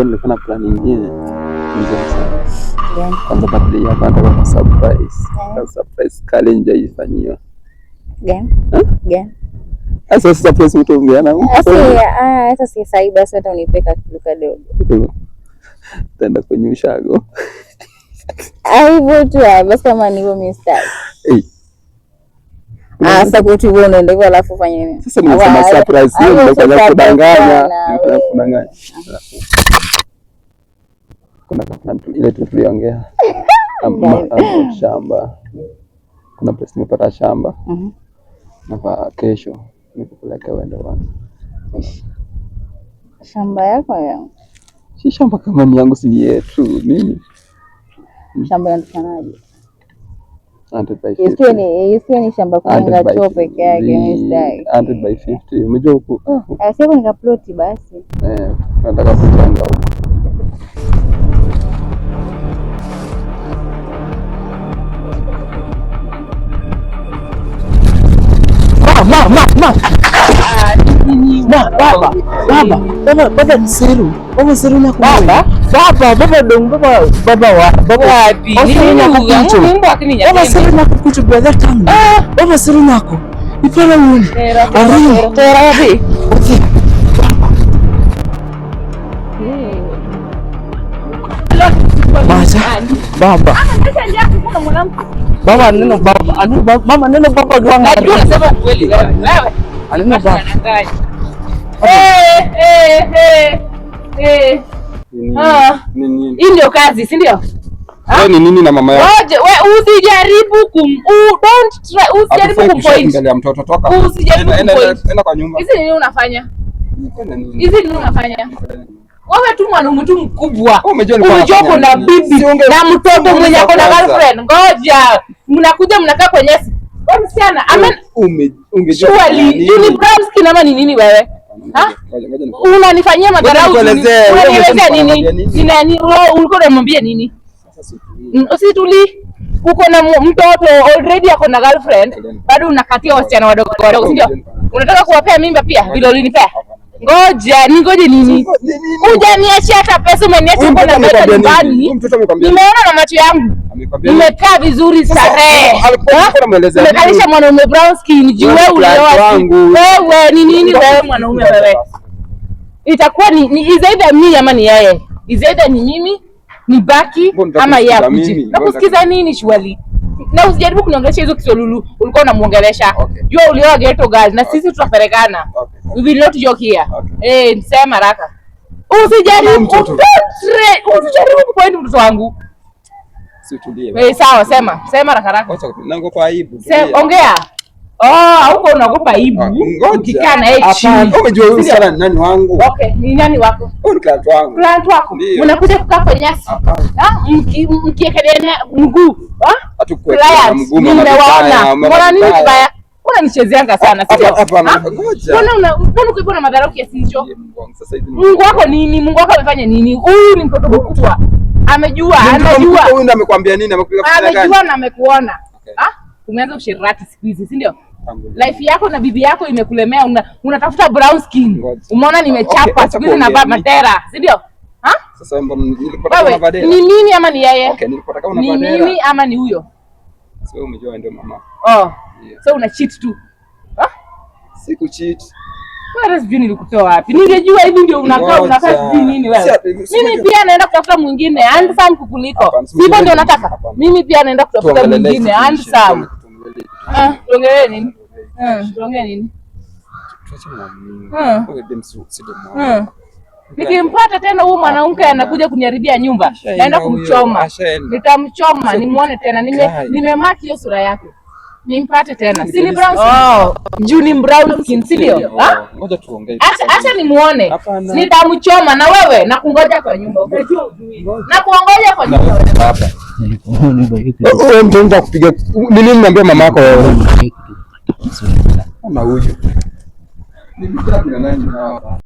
nilikuwa na plan nyingine nzuri sana. Kwanza birthday hapa nataka surprise challenge ifanywe. Gani? Sasa surprise mtongeana. Hata si sai basi hata unipeka kitu kadogo. Tenda kwenye ushago. Hivyo tu basi kama ni hivyo mistake. Sasa kwetu wewe unaenda hivyo alafu ufanye nini? Sasa nimesema surprise hiyo ndio kwa kudanganya. Kuna ile tuliongea. Shamba. Kuna place nimepata shamba. Na kesho nikupeleka uende wapi? Shamba yako yangu. Si shamba kama ni yangu, si yetu. Mimi. Shamba yanatanaje? Isiwe ni shamba kwa ngacho peke yake mistake. 100/50. Umejua huko. Sasa nika plot basi. Nataka kuchanga huko. Baba Nsiru. Baba Nsiru na baba dong baba wapi? Baba Nsiru na kukuchu brother tangu. Baba Nsiru nako. Ipala wuni. Tera wapi? Baba. Baba neno baba. Mama neno baba doang. Najua unasema kweli wewe. Alina baba. Hii ndio kazi, si ndio? Ni nini na mama yako? Wewe usijaribu usijaribu kumpoint. Angalia mtoto toka. Usijaribu kumpoint. Enda kwa nyumba. Hizi nini unafanya? Wewe tu mwanaume tu mkubwa. Umejua na bibi na mtoto mwenye ako na girlfriend. Ngoja. Mnakuja mnakaa kwenye nyasi. Wewe msichana, ungejua ni brown skin ama ni nini wewe? Unanifanyia madharau. Unanielezea nini? Ni nani ulikuwa unamwambia nini? Usituli. Uko na mtoto already ako na girlfriend, bado unakatia wasichana wadogo wadogo, ndio? Unataka kuwapea mimba pia vile ulinipea? Ngoje nini? Hujaniachia hata pesa, umeniacha huko na mtoto nyumbani. Nimeona na macho yangu. Nimekaa vizuri starehe. Nimekalisha mwanaume brown skin, juu wewe ulioa. Wewe ni nini wewe mwanaume wewe? Itakuwa ni either mimi ama ni yeye. Either ni mimi ni baki ama yeye akuje. Na kusikiza nini shwali? Na usijaribu kuniongelesha hizo kisolulu ulikuwa unamuongelesha. Jua ulioa ghetto girl na sisi tutaferekana. We will not joke here. Sema haraka. Usijaribu kupoint mtoto wangu. Situlie. Sawa, sema haraka. Acha naogopa aibu. Ongea. Huko unaogopa aibu. Ukikaa na yeye chini. Umejua huyu sana ni nani wangu? Okay, ni nani wako? Huyu client wangu. Client wako. Unakuja kukaa kwenye nyasi. Mkiekelea mguu. Atukwe mguu. Nimewaona. Mbona nini kibaya? Unanichezeanga sana sio? Hapana. Ngoja. Mbona uko na madharau kiasi hicho? Mungu wako nini? Mungu wako amefanya nini? Huyu ni mtoto mkubwa. Anajua. Huyu ndo amekwambia nini? Amekuja kufanya gani? Anajua na amekuona. Umeanza ushirati siku hizi, si ndio? Life yako na bibi yako imekulemea, unatafuta brown skin. Umeona nimechapa siku hizi na baba matera, si ndio? Sasa nilipata kama badela. Ni nini ama ni yeye? Okay, nilipata kama badela. Ni nini ama ni huyo? Sio, umejua ndio mama. So una cheat tu. Siku cheat. Wewe sijui nilikutoa wapi. Ningejua hivi ndio unakaa sijui nini wewe. Mimi pia naenda kutafuta mwingine handsome kukuliko. Sivyo ndio nataka. Mimi pia naenda kutafuta mwingine handsome. Tuongee nini? Tuongee nini? Nikimpata tena huyu mwanamke anakuja kuniharibia nyumba, naenda kumchoma. Nitamchoma nimuone tena. Nimemaki hiyo sura yake. Nimpate tena. Si ni brown skin? Juu ni brown skin, si ndio? Ngoja tuongee. Acha nimuone. Nitamchoma na wewe na kungoja kwa nyumba. Unajua ujui. Na kuongoja kwa nyumba hapa. Wewe mtu kupiga nini niambia mama yako wewe? Kama huyo. Ni mtaki na nani hapa?